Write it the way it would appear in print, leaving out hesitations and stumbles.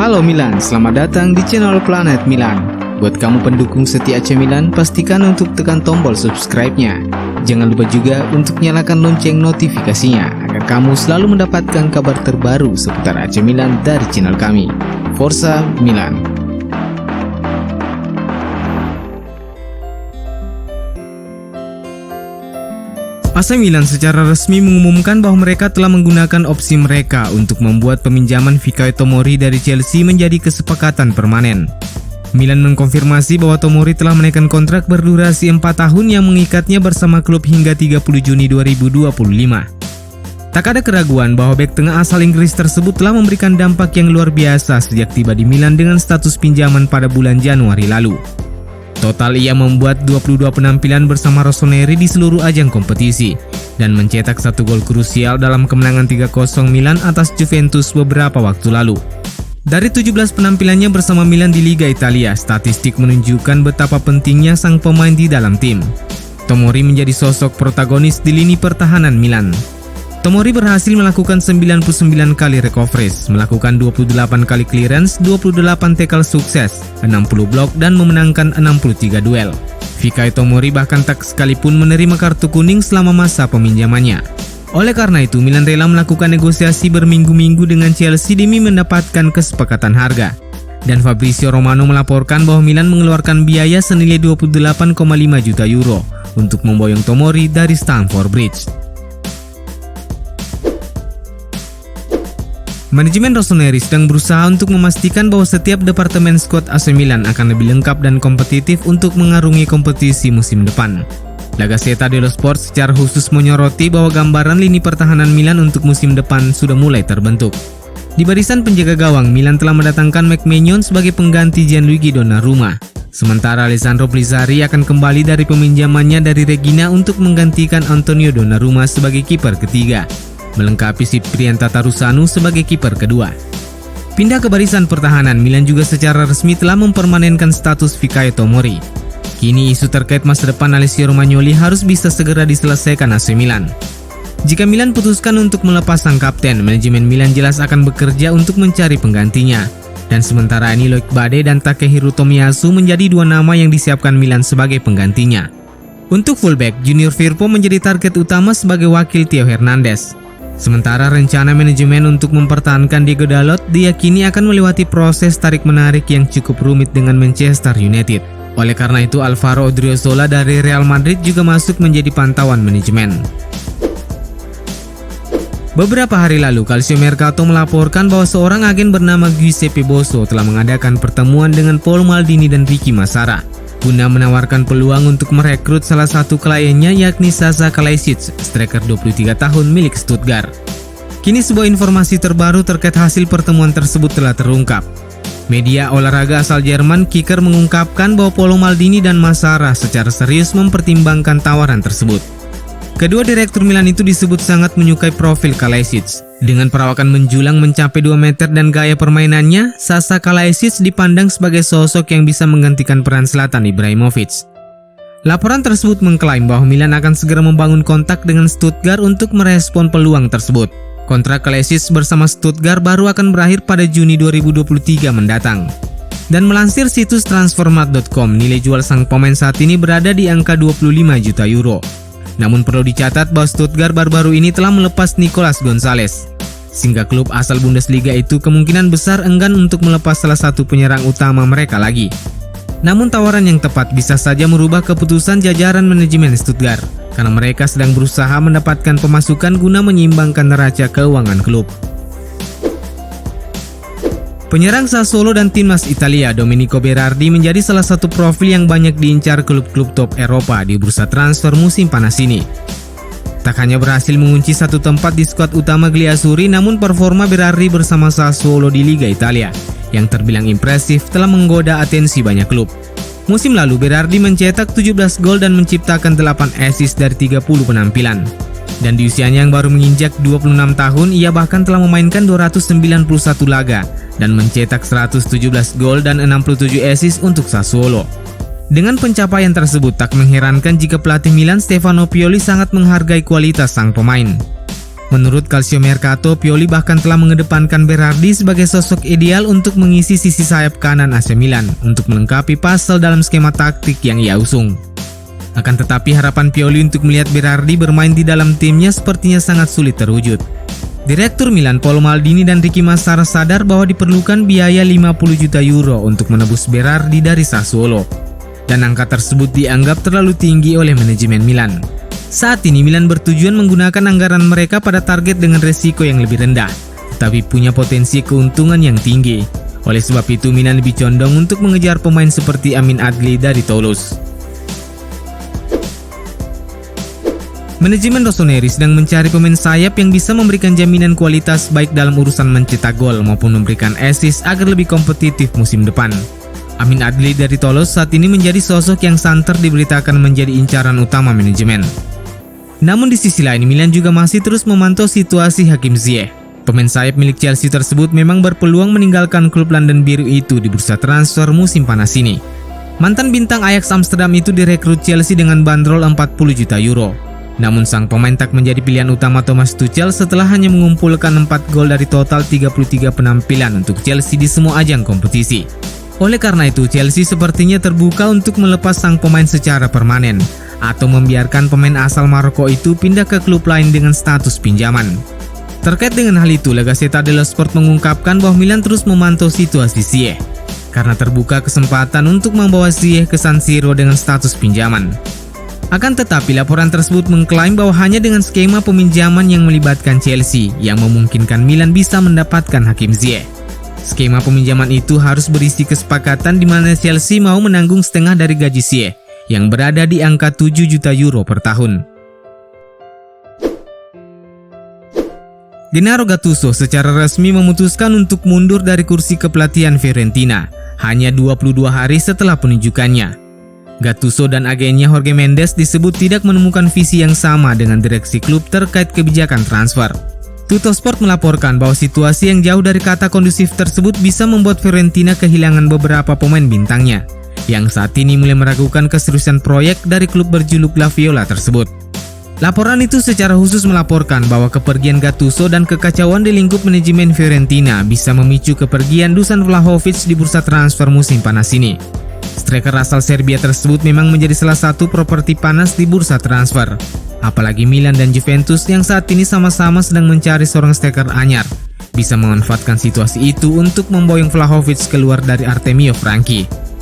Halo Milan, selamat datang di channel Planet Milan. Buat kamu pendukung setia AC Milan, pastikan untuk tekan tombol subscribe-nya. Jangan lupa juga untuk nyalakan lonceng notifikasinya agar kamu selalu mendapatkan kabar terbaru seputar AC Milan dari channel kami. Forza Milan. AC Milan secara resmi mengumumkan bahwa mereka telah menggunakan opsi mereka untuk membuat peminjaman Fikayo Tomori dari Chelsea menjadi kesepakatan permanen. Milan mengkonfirmasi bahwa Tomori telah menaikkan kontrak berdurasi 4 tahun yang mengikatnya bersama klub hingga 30 Juni 2025. Tak ada keraguan bahwa bek tengah asal Inggris tersebut telah memberikan dampak yang luar biasa sejak tiba di Milan dengan status pinjaman pada bulan Januari lalu. Total ia membuat 22 penampilan bersama Rossoneri di seluruh ajang kompetisi dan mencetak 1 gol krusial dalam kemenangan 3-0 Milan atas Juventus beberapa waktu lalu. Dari 17 penampilannya bersama Milan di Liga Italia, statistik menunjukkan betapa pentingnya sang pemain di dalam tim. Tomori menjadi sosok protagonis di lini pertahanan Milan. Tomori berhasil melakukan 99 kali recoveries, melakukan 28 kali clearance, 28 tackle sukses, 60 blok dan memenangkan 63 duel. Fikayo Tomori bahkan tak sekalipun menerima kartu kuning selama masa peminjamannya. Oleh karena itu, Milan rela melakukan negosiasi berminggu-minggu dengan Chelsea demi mendapatkan kesepakatan harga. Dan Fabrizio Romano melaporkan bahwa Milan mengeluarkan biaya senilai 28,5 juta euro untuk memboyong Tomori dari Stamford Bridge. Manajemen Rossoneri sedang berusaha untuk memastikan bahwa setiap departemen skuad AC Milan akan lebih lengkap dan kompetitif untuk mengarungi kompetisi musim depan. La Gazzetta dello Sport secara khusus menyoroti bahwa gambaran lini pertahanan Milan untuk musim depan sudah mulai terbentuk. Di barisan penjaga gawang, Milan telah mendatangkan McMahon sebagai pengganti Gianluigi Donnarumma. Sementara Alessandro Pizzarri akan kembali dari peminjamannya dari Regina untuk menggantikan Antonio Donnarumma sebagai kiper ketiga, melengkapi Ciprian Tatarusanu sebagai kiper kedua. Pindah ke barisan pertahanan, Milan juga secara resmi telah mempermanenkan status Fikayo Tomori. Kini isu terkait masa depan Alessio Romagnoli harus bisa segera diselesaikan AC Milan. Jika Milan putuskan untuk melepas sang kapten, manajemen Milan jelas akan bekerja untuk mencari penggantinya. Dan sementara ini Loic Bade dan Takehiro Tomiyasu menjadi 2 nama yang disiapkan Milan sebagai penggantinya. Untuk fullback, Junior Firpo menjadi target utama sebagai wakil Theo Hernandez. Sementara rencana manajemen untuk mempertahankan Diego Dalot diyakini akan melewati proses tarik-menarik yang cukup rumit dengan Manchester United. Oleh karena itu, Alvaro Odriozola dari Real Madrid juga masuk menjadi pantauan manajemen. Beberapa hari lalu, Calcio Mercato melaporkan bahwa seorang agen bernama Giuseppe Bosso telah mengadakan pertemuan dengan Paul Maldini dan Ricky Massara guna menawarkan peluang untuk merekrut salah satu kliennya, yakni Sasa Kalajdzic, striker 23 tahun milik Stuttgart. Kini sebuah informasi terbaru terkait hasil pertemuan tersebut telah terungkap. Media olahraga asal Jerman Kicker mengungkapkan bahwa Paolo Maldini dan Massara secara serius mempertimbangkan tawaran tersebut. Kedua direktur Milan itu disebut sangat menyukai profil Kalajdzic. Dengan perawakan menjulang mencapai 2 meter dan gaya permainannya, Sasa Kalajdzic dipandang sebagai sosok yang bisa menggantikan peran Zlatan Ibrahimovic. Laporan tersebut mengklaim bahwa Milan akan segera membangun kontak dengan Stuttgart untuk merespon peluang tersebut. Kontrak Kalajdzic bersama Stuttgart baru akan berakhir pada Juni 2023 mendatang. Dan melansir situs transfermarkt.com, nilai jual sang pemain saat ini berada di angka 25 juta euro. Namun perlu dicatat bahwa Stuttgart baru-baru ini telah melepas Nicolas Gonzalez, sehingga klub asal Bundesliga itu kemungkinan besar enggan untuk melepas salah satu penyerang utama mereka lagi. Namun tawaran yang tepat bisa saja merubah keputusan jajaran manajemen Stuttgart, karena mereka sedang berusaha mendapatkan pemasukan guna menyeimbangkan neraca keuangan klub. Penyerang Sassuolo dan timnas Italia Domenico Berardi menjadi salah satu profil yang banyak diincar klub-klub top Eropa di bursa transfer musim panas ini. Tak hanya berhasil mengunci satu tempat di skuad utama Gliazzurri, namun performa Berardi bersama Sassuolo di Liga Italia yang terbilang impresif telah menggoda atensi banyak klub. Musim lalu Berardi mencetak 17 gol dan menciptakan 8 assist dari 30 penampilan. Dan di usianya yang baru menginjak 26 tahun, ia bahkan telah memainkan 291 laga dan mencetak 117 gol dan 67 assist untuk Sassuolo. Dengan pencapaian tersebut, tak mengherankan jika pelatih Milan Stefano Pioli sangat menghargai kualitas sang pemain. Menurut Calciomercato, Pioli bahkan telah mengedepankan Berardi sebagai sosok ideal untuk mengisi sisi sayap kanan AC Milan untuk melengkapi puzzle dalam skema taktik yang ia usung. Akan tetapi harapan Pioli untuk melihat Berardi bermain di dalam timnya sepertinya sangat sulit terwujud. Direktur Milan Paolo Maldini dan Ricky Massara sadar bahwa diperlukan biaya 50 juta euro untuk menebus Berardi dari Sassuolo. Dan angka tersebut dianggap terlalu tinggi oleh manajemen Milan. Saat ini Milan bertujuan menggunakan anggaran mereka pada target dengan resiko yang lebih rendah, tetapi punya potensi keuntungan yang tinggi. Oleh sebab itu Milan lebih condong untuk mengejar pemain seperti Amin Adli dari Toulouse. Manajemen Rossoneri sedang mencari pemain sayap yang bisa memberikan jaminan kualitas baik dalam urusan mencetak gol maupun memberikan assist agar lebih kompetitif musim depan. Amin Adli dari Toulouse saat ini menjadi sosok yang santer diberitakan menjadi incaran utama manajemen. Namun di sisi lain, Milan juga masih terus memantau situasi Hakim Ziyech. Pemain sayap milik Chelsea tersebut memang berpeluang meninggalkan klub London Biru itu di bursa transfer musim panas ini. Mantan bintang Ajax Amsterdam itu direkrut Chelsea dengan bandrol 40 juta euro. Namun sang pemain tak menjadi pilihan utama Thomas Tuchel setelah hanya mengumpulkan 4 gol dari total 33 penampilan untuk Chelsea di semua ajang kompetisi. Oleh karena itu, Chelsea sepertinya terbuka untuk melepas sang pemain secara permanen atau membiarkan pemain asal Maroko itu pindah ke klub lain dengan status pinjaman. Terkait dengan hal itu, La Gazzetta dello Sport mengungkapkan bahwa Milan terus memantau situasi Ziyech karena terbuka kesempatan untuk membawa Ziyech ke San Siro dengan status pinjaman. Akan tetapi laporan tersebut mengklaim bahwa hanya dengan skema peminjaman yang melibatkan Chelsea yang memungkinkan Milan bisa mendapatkan Hakim Ziyech. Skema peminjaman itu harus berisi kesepakatan di mana Chelsea mau menanggung setengah dari gaji Ziyech yang berada di angka 7 juta euro per tahun. Gennaro Gattuso secara resmi memutuskan untuk mundur dari kursi kepelatihan Fiorentina hanya 22 hari setelah penunjukannya. Gattuso dan agennya Jorge Mendes disebut tidak menemukan visi yang sama dengan direksi klub terkait kebijakan transfer. Tuttosport melaporkan bahwa situasi yang jauh dari kata kondusif tersebut bisa membuat Fiorentina kehilangan beberapa pemain bintangnya yang saat ini mulai meragukan keseriusan proyek dari klub berjuluk La Viola tersebut. Laporan itu secara khusus melaporkan bahwa kepergian Gattuso dan kekacauan di lingkup manajemen Fiorentina bisa memicu kepergian Dusan Vlahovic di bursa transfer musim panas ini. Striker asal Serbia tersebut memang menjadi salah satu properti panas di bursa transfer. Apalagi Milan dan Juventus yang saat ini sama-sama sedang mencari seorang striker anyar bisa memanfaatkan situasi itu untuk memboyong Vlahovic keluar dari Artemio Franchi.